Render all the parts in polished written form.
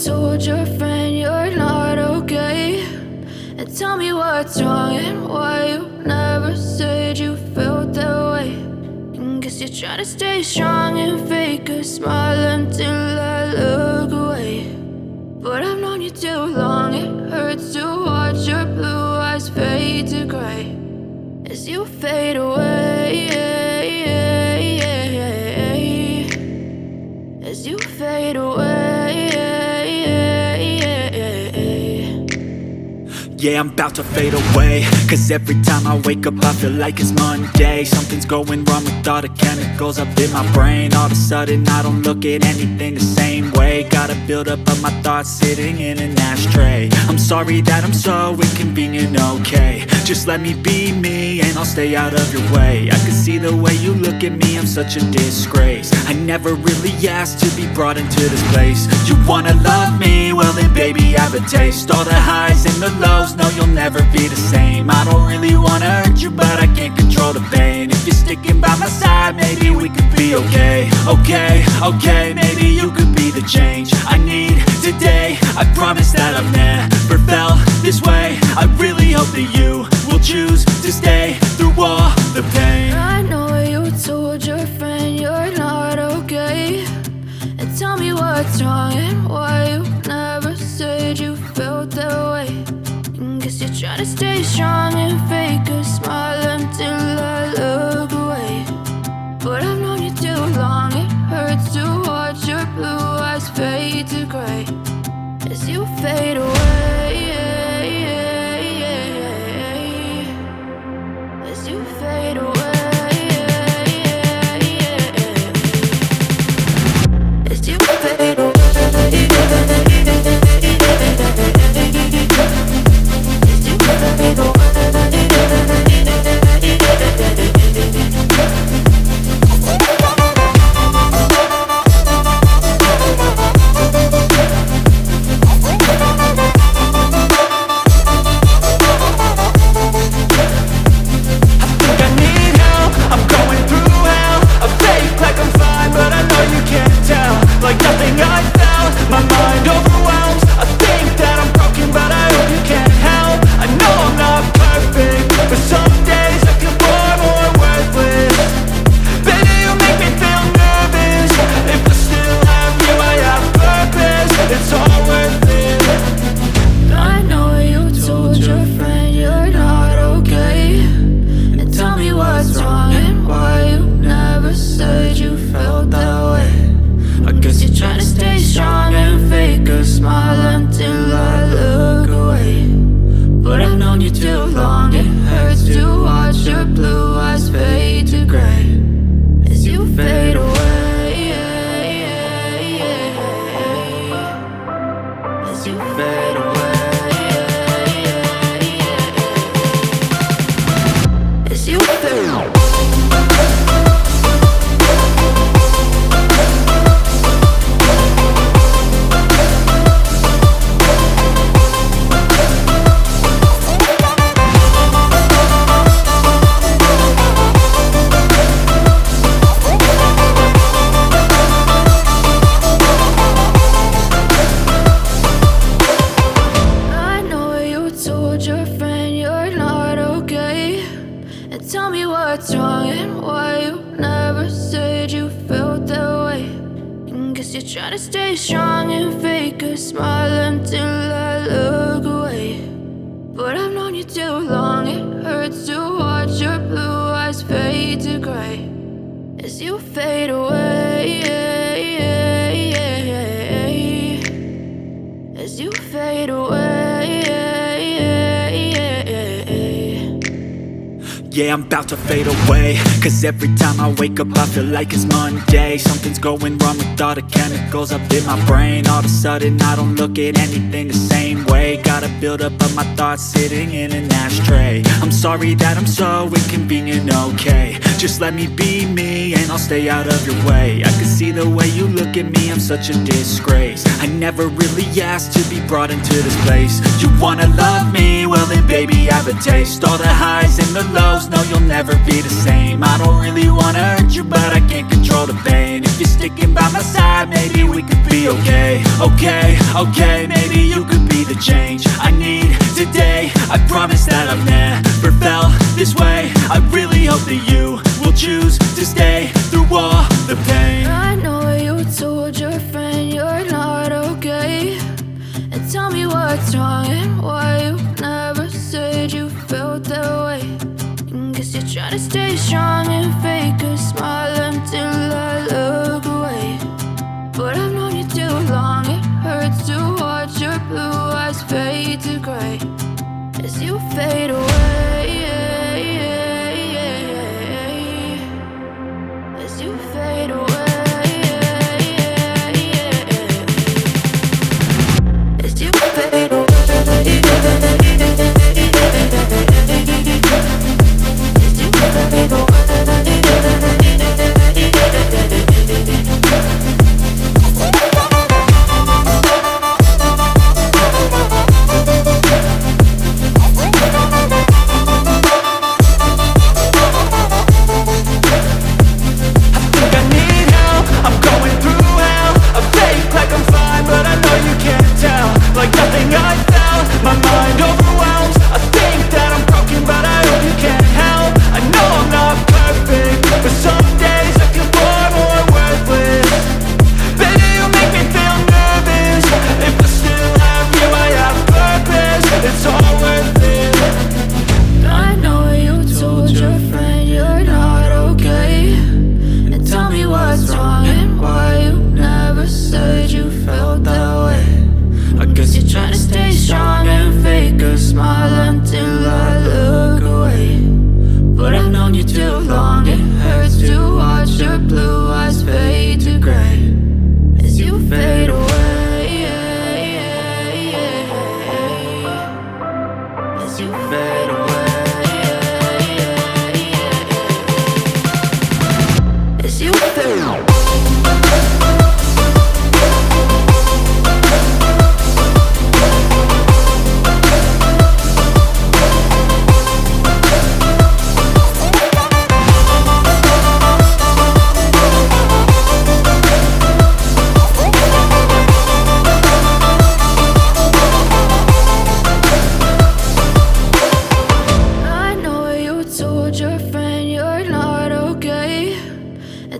told your friend you're not okay, and tell me what's wrong and why you never said you felt that way. And guess you're trying to stay strong and fake a smile until I look away. But I've known you too long, it hurts to watch your blue eyes fade to gray as you fade away, as you fade away. Yeah, I'm about to fade away, cause every time I wake up I feel like it's Monday. Something's going wrong with all the chemicals up in my brain. All of a sudden I don't look at anything the same way. Gotta build up of my thoughts sitting in an ashtray. I'm sorry that I'm so inconvenient, okay. Just let me be me and I'll stay out of your way. I can see the way you look at me, I'm such a disgrace. I never really asked to be brought into this place. You wanna love me? Well then baby I have a taste. All the highs and the lows, no you'll never be the same. I don't really wanna hurt you but I can't control the pain. If you're sticking by my side maybe we could be okay. Okay, maybe you could be the change I need today. I promise that I've never felt this way. I really hope that you will choose to stay through all the pain. I know you told your friend you're not okay, and tell me what's wrong and why you never said you felt that way. And guess you're trying to stay strong and fake a smile until I look away. But I've known you too long, it hurts to watch your blue eyes fade to gray as you fade away, as you fade away, as you fade away. Tell me what's wrong and why you never said you felt that way. And guess you're trying to stay strong and fake a smile until I look away. But I've known you too long, it hurts to watch your blue eyes fade to gray as you fade away, as you fade away. Yeah, I'm about to fade away, cause every time I wake up I feel like it's Monday. Something's going wrong with all the chemicals up in my brain. All of a sudden I don't look at anything the same way. Gotta build up of my thoughts sitting in an ashtray. I'm sorry that I'm so inconvenient, okay. Just let me be me and I'll stay out of your way. I can see the way you look at me, I'm such a disgrace. I never really asked to be brought into this place. You wanna love me? Well then baby, have a taste. All the highs and the lows, no you'll never be the same. I don't really wanna hurt you, but I can't control the pain. If you're sticking by my side, maybe we could be okay. Okay, maybe you could be the change I need today. I promise that I've never felt this way. I really hope that you will choose to stay through all the pain. I know you told your friend you're not okay, and tell me what's wrong and why you never said you felt that way. Guess you're trying to stay strong and fake a smile until I look away. But I've known you too long, it hurts to watch your blue eyes fade to gray as you fade away. As you fade away. As you fade away.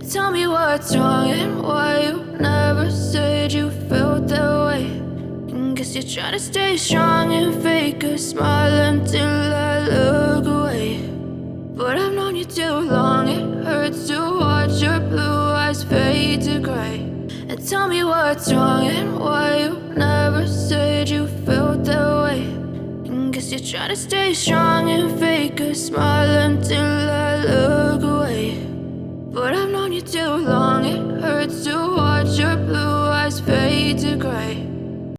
Tell me what's wrong and why you never said you felt that way. Guess you're trying to stay strong and fake a smile until I look away. But I've known you too long, it hurts to watch your blue eyes fade to gray. And tell me what's wrong and why you never said you felt that way. Guess you're trying to stay strong and fake a smile until I look away. But I've known you too long, it hurts to watch your blue eyes fade to gray.